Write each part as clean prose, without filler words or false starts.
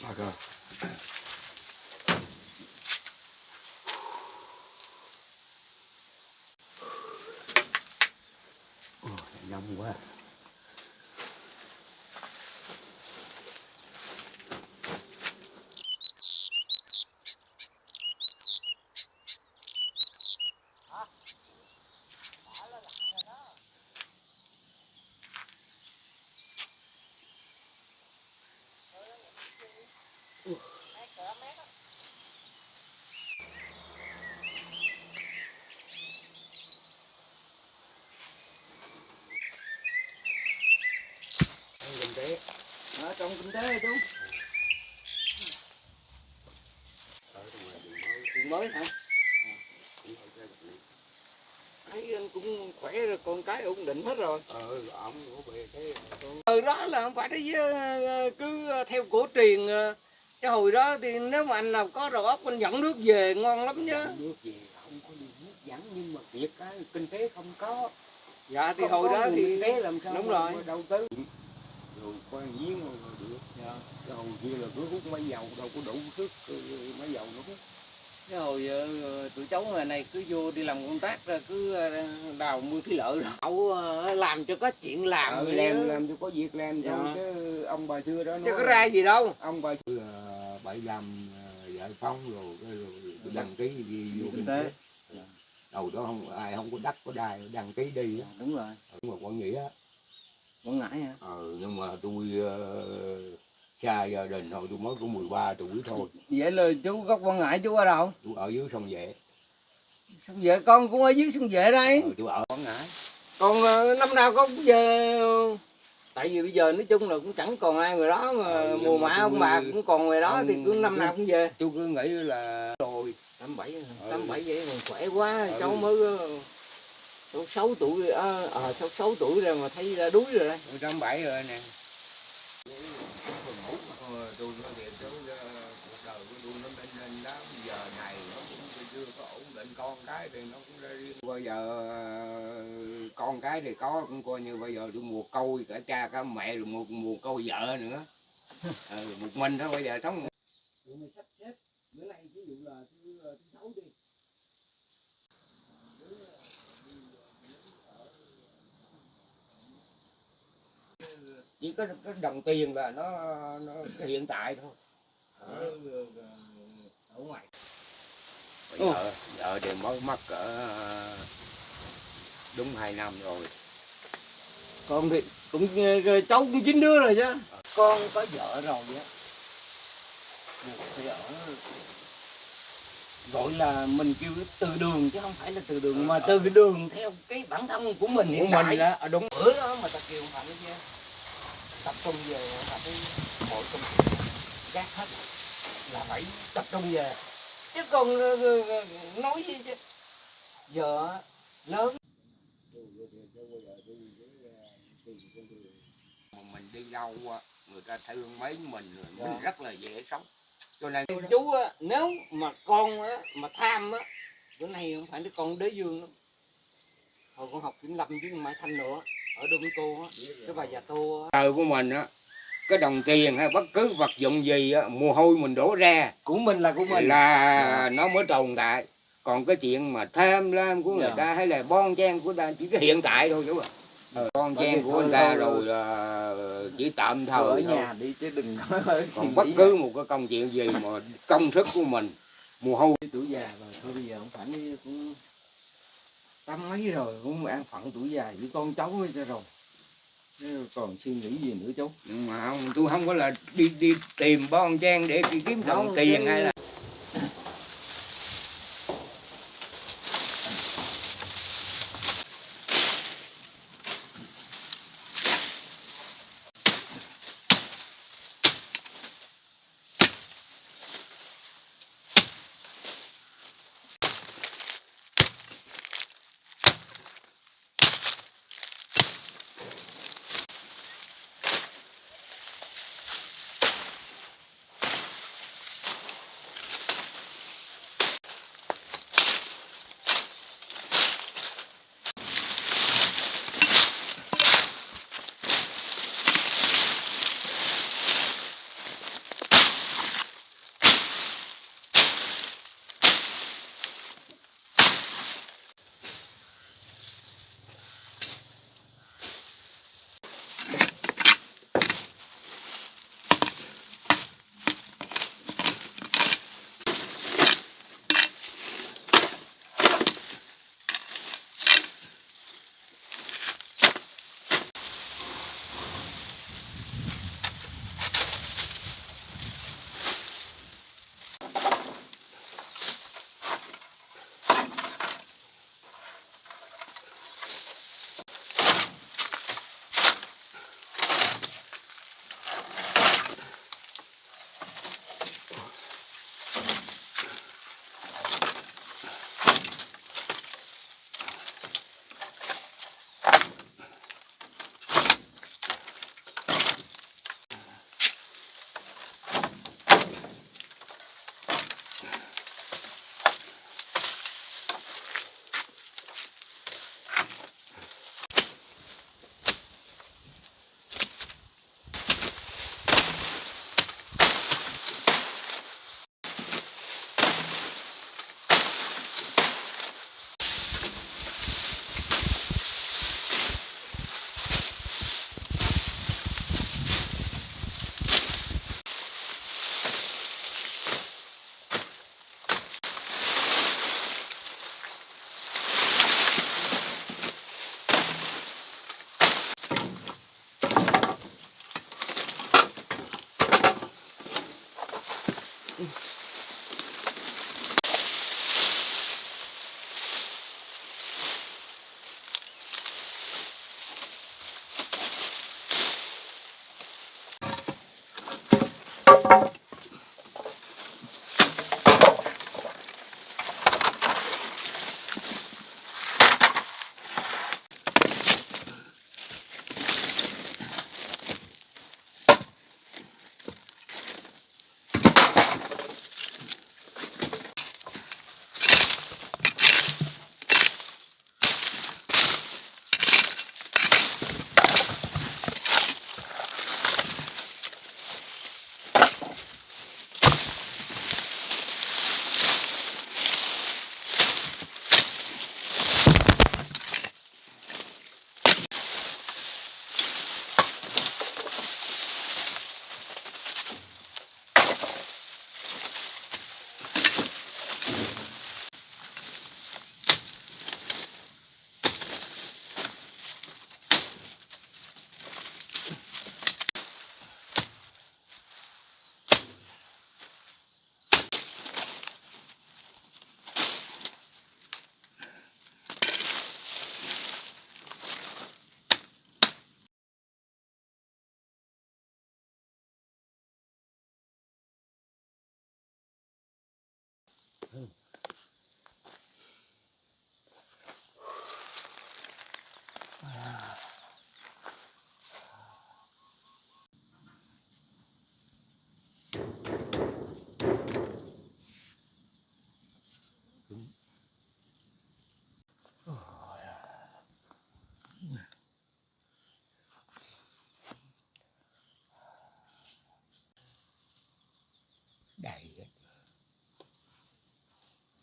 Mà rồi. Nóng quá. Kinh tế. Trong kinh tế chú. Đường mới hả? Thấy anh cũng khỏe rồi, con cái ổn định hết rồi. Ông của về cái Đó là không phải đấy, cứ theo cổ truyền. Cái hồi đó thì nếu mà anh nào có đầu óc anh dẫn nước về ngon lắm nhá. nước về không có đi nước dẫn, nhưng mà việc cái kinh tế không có. Dạ thì không hồi có đó thì kinh tế làm sao đúng mà rồi. đâu tới rồi quan giếng rồi được. Dạ. Cái hồi kia là cứ hút máy dầu đâu có đủ sức máy dầu nó hút. Cái hồi tụi cháu ngày này cứ vô đi làm công tác ra cứ đào mưa thủy lợi đậu làm cho có chuyện làm. Làm cho có việc làm thôi. Dạ. Chứ ông bà xưa đó Chứ có ra gì đâu. ông bà xưa là bậy làm vợ phong rồi đăng ký đi vô kinh tế. Đầu đó ai không có đất có đai đăng ký đi. Dạ, đúng rồi. Nhưng mà Quảng Nghĩa. Quảng Ngãi hả? Nhưng mà tôi xa gia đình thôi, tôi mới có 13 tuổi thôi. Vậy là chú gốc Quảng Ngãi, chú ở đâu? Tôi ở dưới sông Vệ. Sông Vệ, con cũng ở dưới sông Vệ đây. Tôi ở Quảng Ngãi. Còn năm nào con cũng về. Tại vì bây giờ nói chung là cũng chẳng còn ai người đó mà mùa mã ông bà cũng còn người đó thì cứ năm nào cũng về. Tôi cứ nghĩ là rồi 87 vậy còn khỏe quá. Cháu mới 6 tuổi, 6 tuổi rồi mà thấy ra đuối rồi đây. 87 rồi nè. Tôi nói thiệt, cuộc đời của tôi nó nên đó, bây giờ này nó cũng chưa có ổn định, con cái thì nó cũng ra riêng. Bây giờ con cái thì có, cũng coi như bây giờ tôi mua câu cả cha cả mẹ rồi mua câu vợ nữa. Một mình thôi bây giờ sống. Mình sắp xếp bữa nay ví dụ là thứ 6 đi. Chỉ có cái đồng tiền là nó cái hiện tại thôi. Ở ngoài vợ thì mới mất cỡ đúng 2 năm rồi. Con thì cũng cháu cũng 9 đứa rồi chứ. Con có vợ rồi á, thì ở gọi là mình kêu từ đường chứ không phải là từ đường, mà từ đường theo cái bản thân của mình hiện tại. Đó, đúng. Bữa đó mà ta kêu phải tập trung về là cái mọi công việc gác hết là phải tập trung về, chứ còn nói gì chứ giờ lớn. Mình đi đâu người ta thương mấy mình rất là dễ sống, cho nên Chú á, nếu mà con á mà tham á, bữa nay không phải đứa con đế dương lắm. Hồi con học kiểm lâm với Mai Thanh nữa ở Đô Mỹ Tô á, cái bà già Tô á. đời của mình á, cái đồng tiền hay bất cứ vật dụng gì á, mồ hôi mình đổ ra Của mình là của mình là nó mới tồn tại. Còn cái chuyện mà tham lam của người ta hay là bon chen của ta chỉ cái hiện tại thôi chú ạ. Bon chen của người ta rồi là chỉ tạm thời ở thôi. nhà đi chứ đừng nói. Còn bất cứ một cái công chuyện gì mà công sức của mình, mồ hôi. Tuổi già rồi thôi, bây giờ không phải cũng tám mấy rồi, cũng an phận tuổi già với con cháu mới cho rồi. Chứ còn suy nghĩ gì nữa chú. Nhưng mà không, tôi không có là đi tìm bon chen để kiếm đồng tiền hay là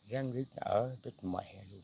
Răng rít ở chết mẹ luôn.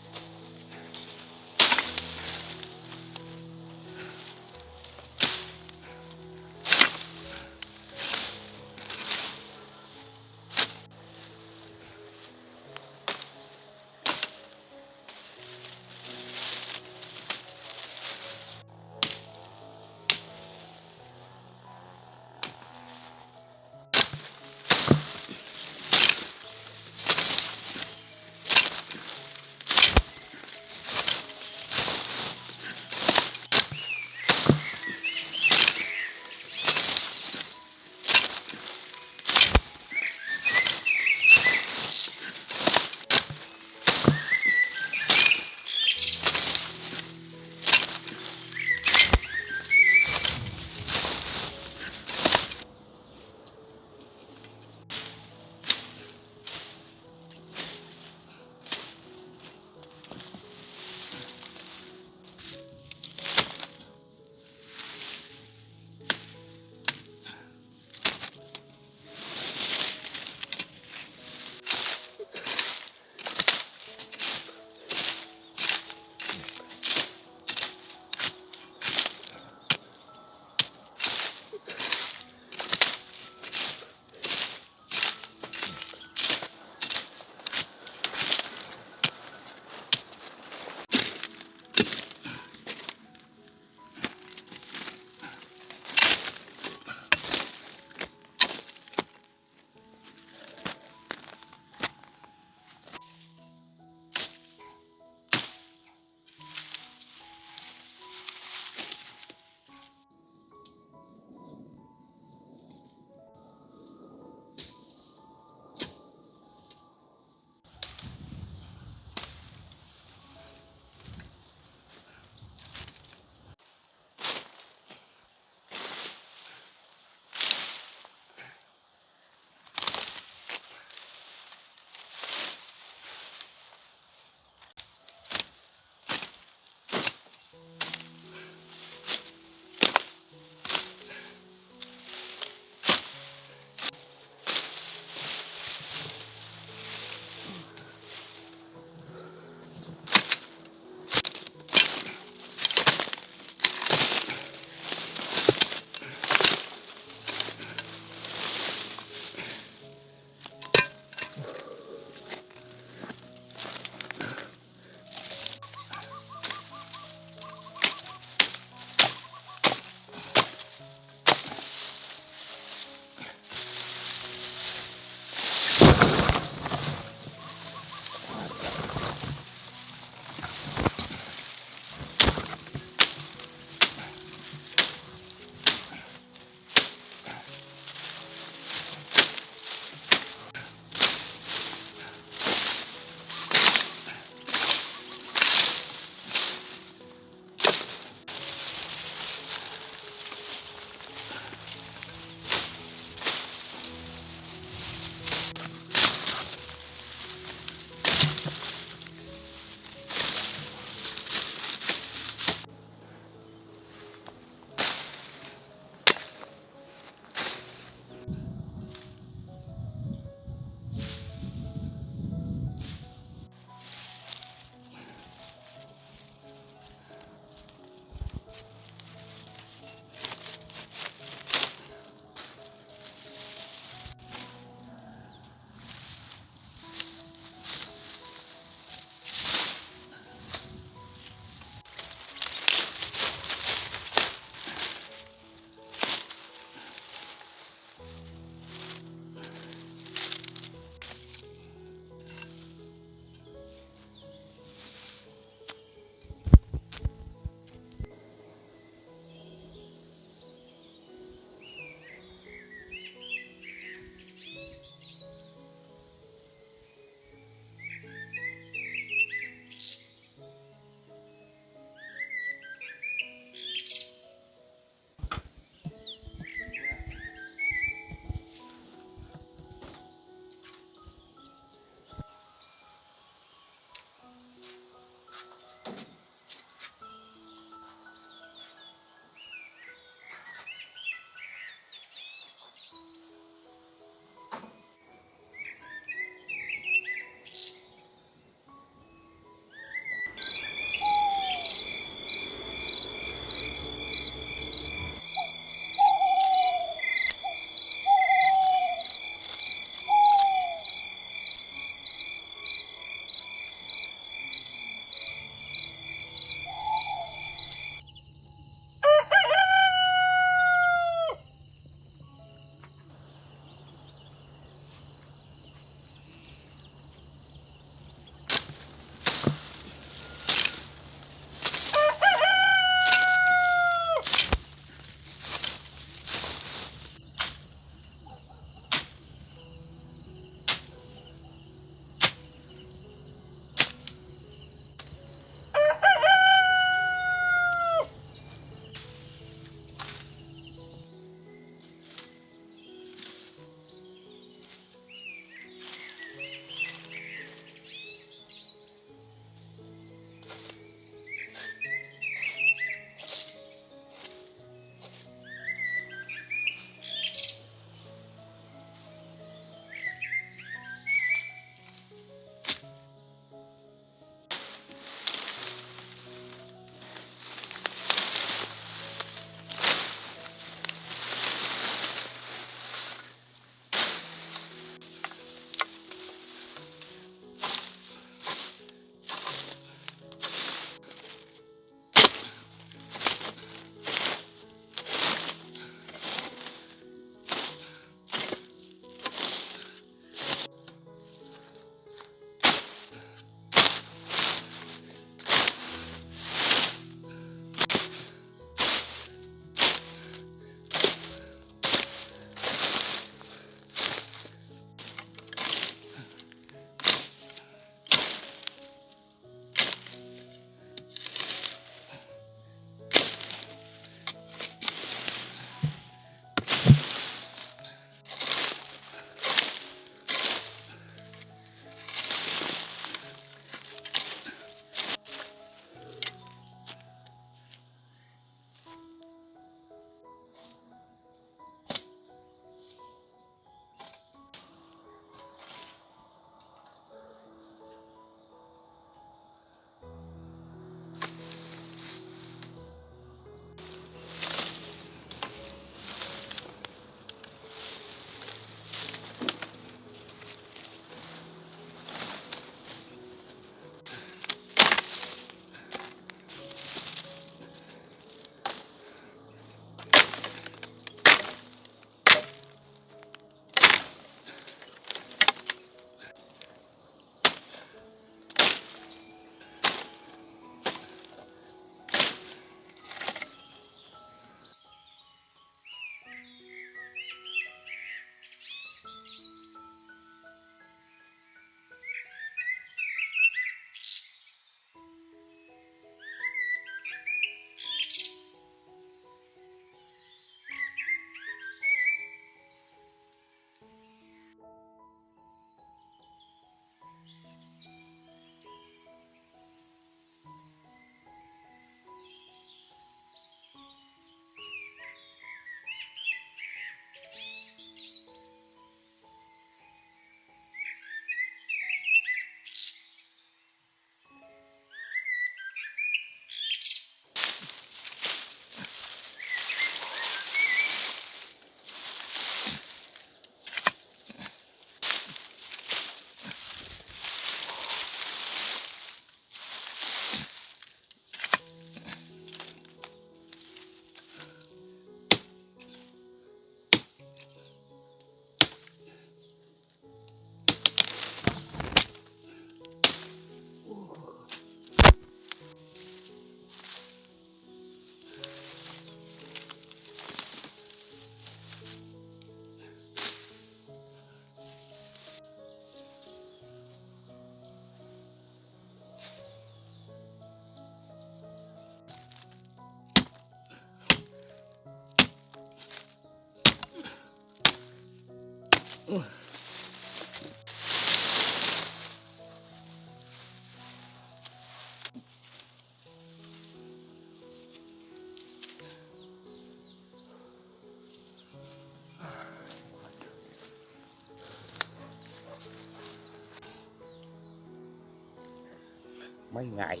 mấy ngày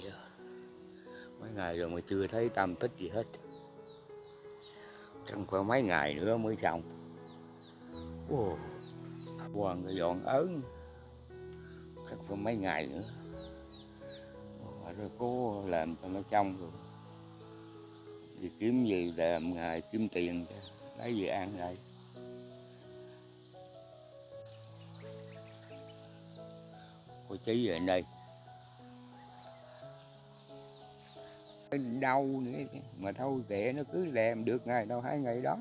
rồi, mà chưa thấy tâm tích gì hết. Chắc phải mấy ngày nữa mới xong. Ồ, Hoàng cái dọn ớn chắc phải mấy ngày nữa rồi cố làm cho nó xong rồi thì kiếm gì làm, ngày kiếm tiền lấy gì ăn đây. Cô Chí ở đây đau nữa mà thôi kệ, nó cứ làm được ngày đâu 2 ngày đó.